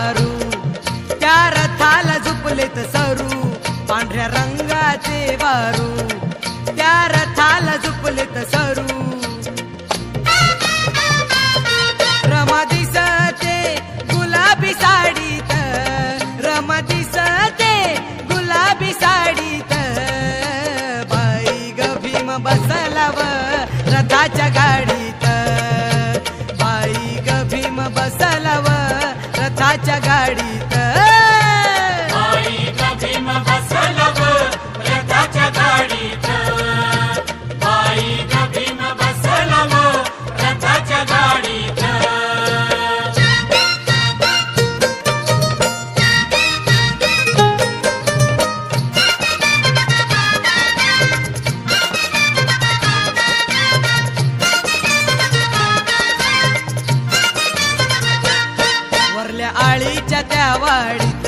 वारू, त्या रथाला झुपलेत सरू पांढऱ्या रंगाचे वारू, त्या रथाला झुपलेत सरू. रमा दिसते गुलाबी साडीत, रमा दिसते गुलाबी साडीत, बाई ग भीम बसलाव रथाच्या गाडीत, बाई ग भीम बसलाव रथाच्या गाडीत, बाई ग भीम बसलाव रथाच्या गाडीत, बाई ग भीम बसलाव रथाच्या गाडीत. वरल्या आळीच्या त्या वाडीत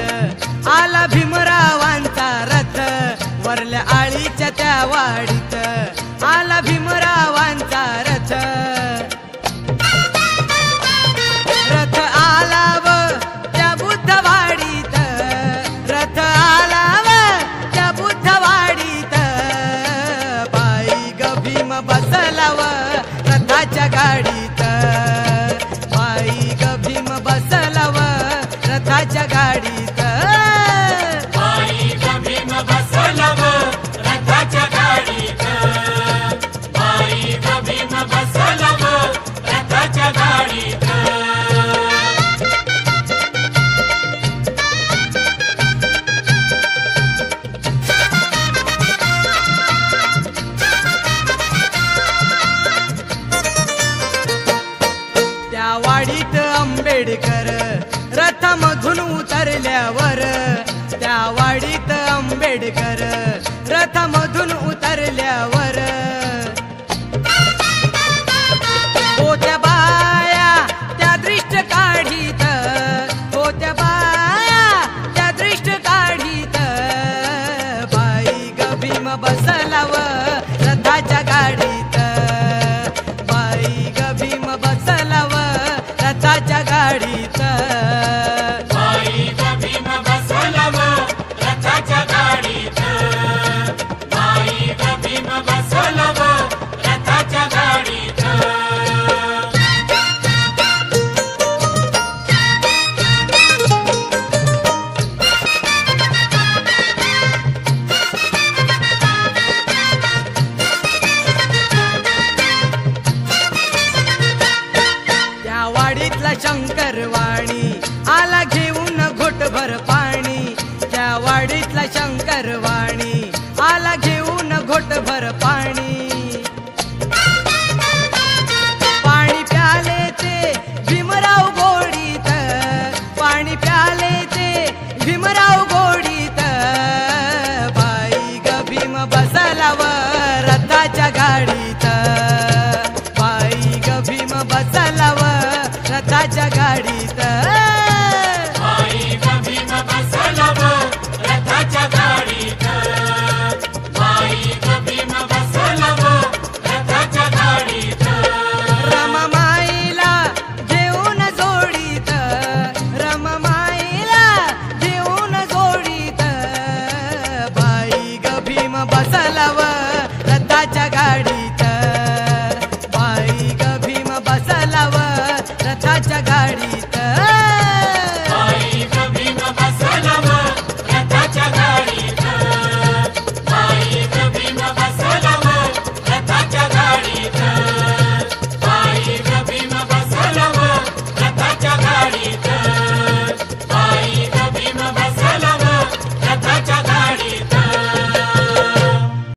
आला भीमरावांचा रथ, वरल्या आळीच्या त्या वाडीत आला भीमरावांचा रथ. रथ आला व त्या बुद्धवाडीत, रथ आला व त्या बुद्धवाडीत, बाई ग भीम बसलाव रथाच्या गाडीत, बाई ग भीम बसलाव रथाच्या गाडीत, बाई ग भीम बसलाव रथाच्या गाडीत, बाई ग भीम बसलाव रथाच्या गाडीत. त्या वाडीत आंबेडकर रथामधून उतरल्यावर,